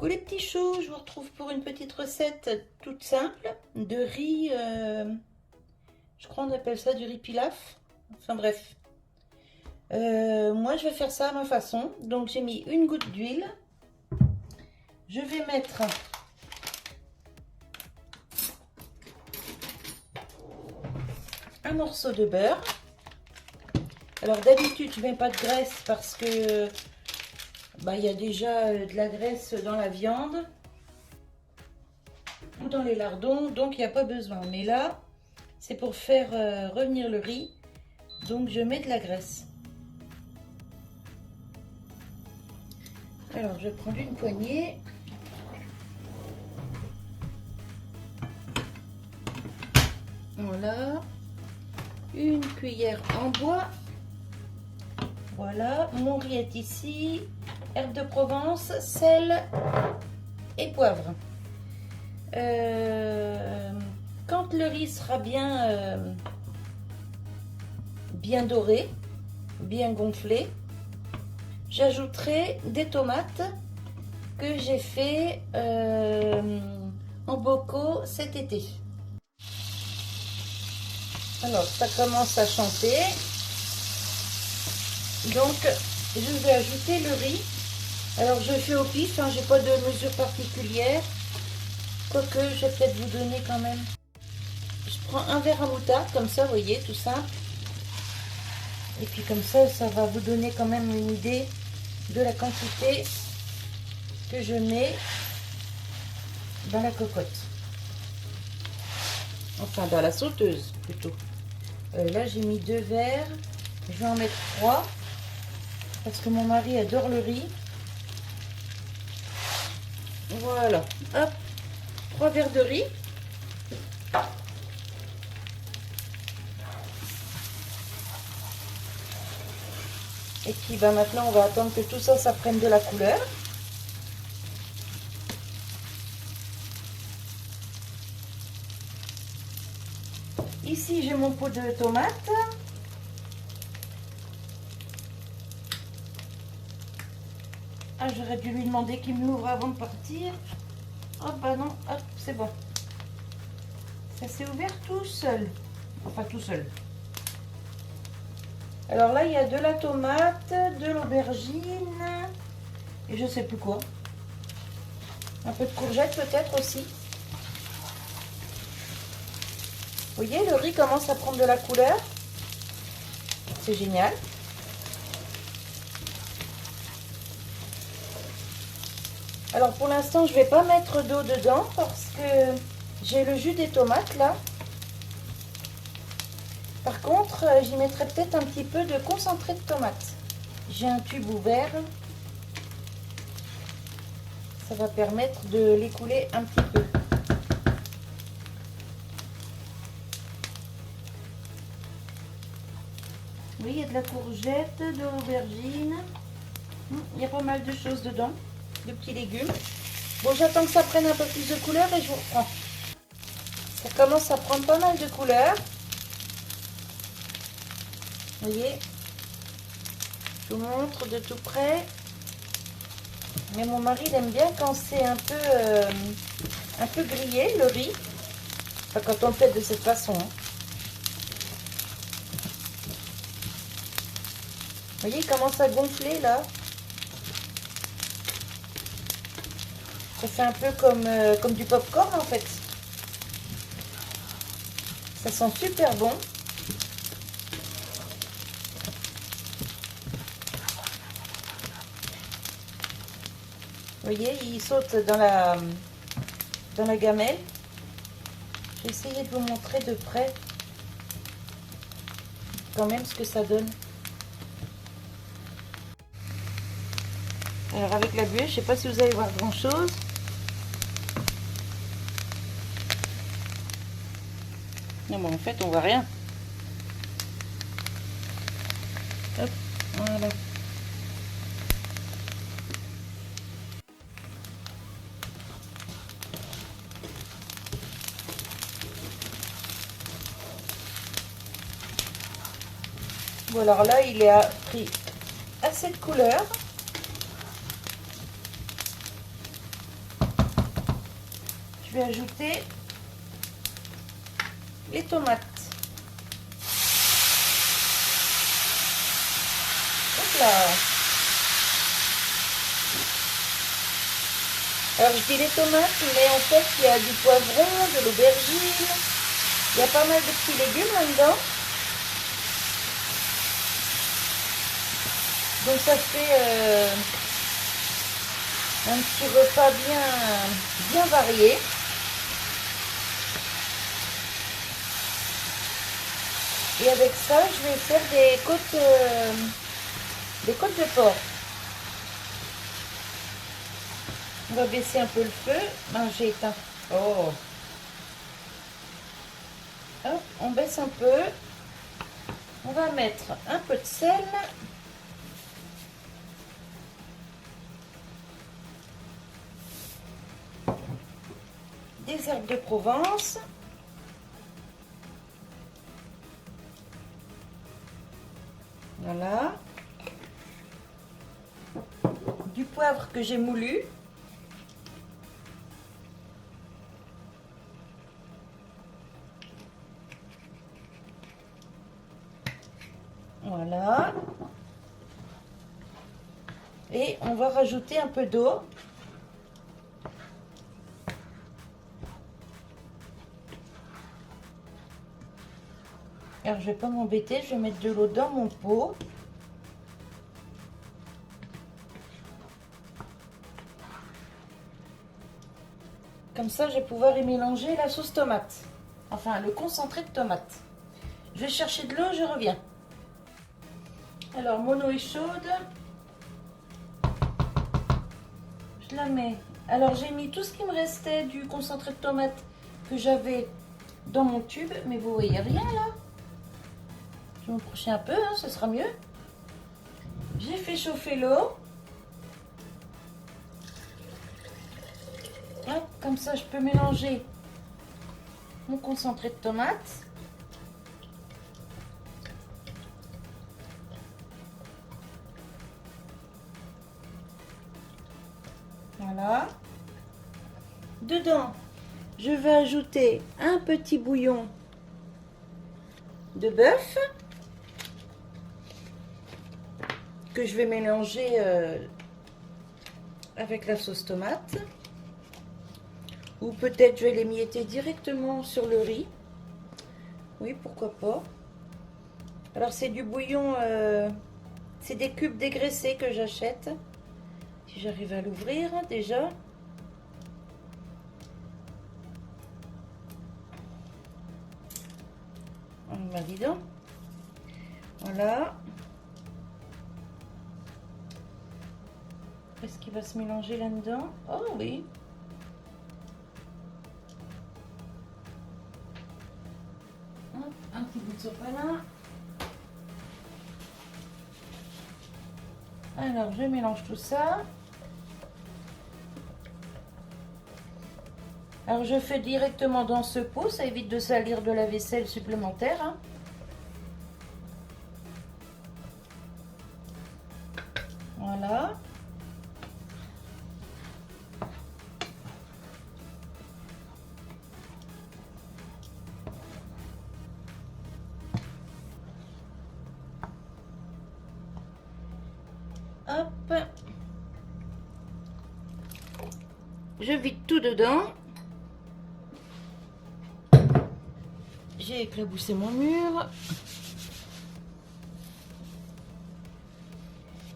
Coucou les petits choux, je vous retrouve pour une petite recette toute simple de riz, je crois on appelle ça du riz pilaf, enfin bref. Moi je vais faire ça à ma façon, donc j'ai mis une goutte d'huile, je vais mettre un morceau de beurre. Alors d'habitude je mets pas de graisse parce que il y a déjà de la graisse dans la viande ou dans les lardons, donc il n'y a pas besoin. Mais là, c'est pour faire revenir le riz, donc je mets de la graisse. Alors je vais prendre une poignée. Voilà, une cuillère en bois. Voilà, mon riz est ici. Herbes de Provence, sel et poivre. Quand le riz sera bien doré, bien gonflé, j'ajouterai des tomates que j'ai fait en bocaux cet été. Alors ça commence à chanter, donc je vais ajouter le riz. Alors je fais au pif, hein, j'ai pas de mesure particulière, quoique je vais peut-être vous donner quand même. Je prends un verre à moutarde, comme ça, vous voyez, tout simple. Et puis comme ça va vous donner quand même une idée de la quantité que je mets dans la cocotte. Enfin, dans la sauteuse, plutôt. Là, j'ai mis 2 verres. Je vais en mettre 3, parce que mon mari adore le riz. Voilà, hop, 3 verres de riz. Et puis maintenant, on va attendre que tout ça, ça prenne de la couleur. Ici, j'ai mon pot de tomates. Ah, j'aurais dû lui demander qu'il me l'ouvre avant de partir. Oh, bah non, hop, c'est bon. Ça s'est ouvert tout seul. Enfin, tout seul. Alors là, il y a de la tomate, de l'aubergine et je sais plus quoi. Un peu de courgette peut-être aussi. Vous voyez, le riz commence à prendre de la couleur. C'est génial. Alors pour l'instant, je ne vais pas mettre d'eau dedans parce que j'ai le jus des tomates là. Par contre, j'y mettrai peut-être un petit peu de concentré de tomate. J'ai un tube ouvert. Ça va permettre de l'écouler un petit peu. Oui, il y a de la courgette, de l'aubergine. Il y a pas mal de choses dedans, de petits légumes. Bon, j'attends que ça prenne un peu plus de couleur et je vous reprends. Ça commence à prendre pas mal de couleur. Vous voyez, je vous montre de tout près. Mais mon mari il aime bien quand c'est un peu grillé le riz. Enfin, quand on le fait de cette façon. Hein. Vous voyez, il commence à gonfler là. Ça fait un peu comme du popcorn en fait. Ça sent super bon. Vous voyez, il saute dans la gamelle. Je vais essayer de vous montrer de près quand même ce que ça donne. Alors avec la bûche, je ne sais pas si vous allez voir grand chose. Non mais en fait on voit rien. Hop, voilà. Bon alors là il a pris assez de couleur. je vais ajouter les tomates. Hop là. Alors je dis les tomates, mais en fait il y a du poivron, de l'aubergine, il y a pas mal de petits légumes là-dedans. Donc ça fait un petit repas bien varié. Et avec ça, je vais faire des côtes de porc. On va baisser un peu le feu. Non, j'ai éteint. Oh. Hop, on baisse un peu. On va mettre un peu de sel. Des herbes de Provence. Voilà. Du poivre que j'ai moulu. Voilà. Et on va rajouter un peu d'eau. Alors je vais pas m'embêter, je vais mettre de l'eau dans mon pot. Comme ça, je vais pouvoir y mélanger la sauce tomate. Enfin, le concentré de tomate. Je vais chercher de l'eau, je reviens. Alors, mon eau est chaude. Je la mets. Alors, j'ai mis tout ce qui me restait du concentré de tomate que j'avais dans mon tube. Mais vous voyez rien là. Je vais m'approcher un peu, hein, ce sera mieux. J'ai fait chauffer l'eau. Comme ça, je peux mélanger mon concentré de tomate. Voilà. Dedans, je vais ajouter un petit bouillon de bœuf que je vais mélanger avec la sauce tomate. Ou peut-être je vais l'émietter directement sur le riz. Oui, pourquoi pas. Alors c'est du bouillon, c'est des cubes dégraissés que j'achète. Si j'arrive à l'ouvrir déjà. Bah dis donc. Voilà. Est-ce qu'il va se mélanger là-dedans? Oh oui. Un petit bout de sopalin. Alors, je mélange tout ça. Alors, je fais directement dans ce pot. Ça évite de salir de la vaisselle supplémentaire. Hein. Voilà. Hop. Je vide tout dedans. J'ai éclaboussé mon mur.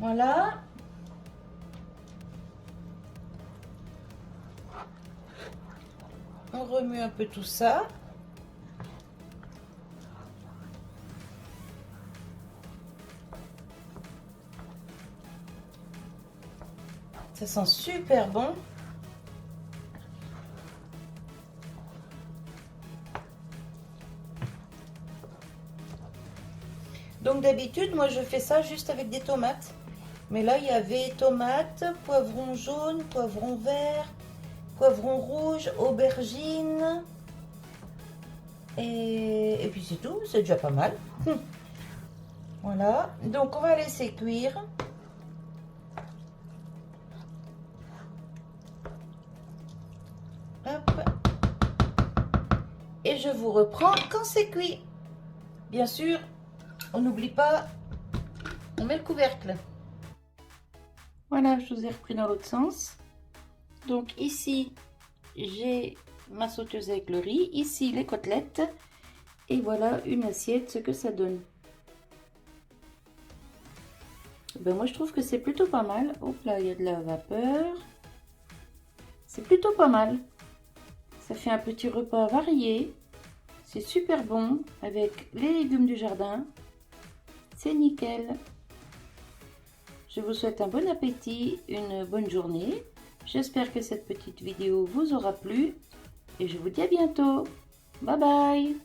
Voilà. On remue un peu tout ça. Ça sent super bon. Donc d'habitude, moi je fais ça juste avec des tomates. Mais là, il y avait tomates, poivron jaune, poivron vert, poivron rouge, aubergine. Et puis c'est tout, c'est déjà pas mal. Voilà, donc on va laisser cuire. Hop. je vous reprends quand c'est cuit. Bien sûr, on n'oublie pas, on met le couvercle. Voilà, je vous ai repris dans l'autre sens. Donc ici, j'ai ma sauteuse avec le riz, ici les côtelettes, et voilà une assiette, ce que ça donne. Ben moi je trouve que c'est plutôt pas mal. Hop là, il y a de la vapeur. C'est plutôt pas mal. Ça fait un petit repas varié. C'est super bon avec les légumes du jardin. C'est nickel. Je vous souhaite un bon appétit, une bonne journée. J'espère que cette petite vidéo vous aura plu et je vous dis à bientôt. Bye bye.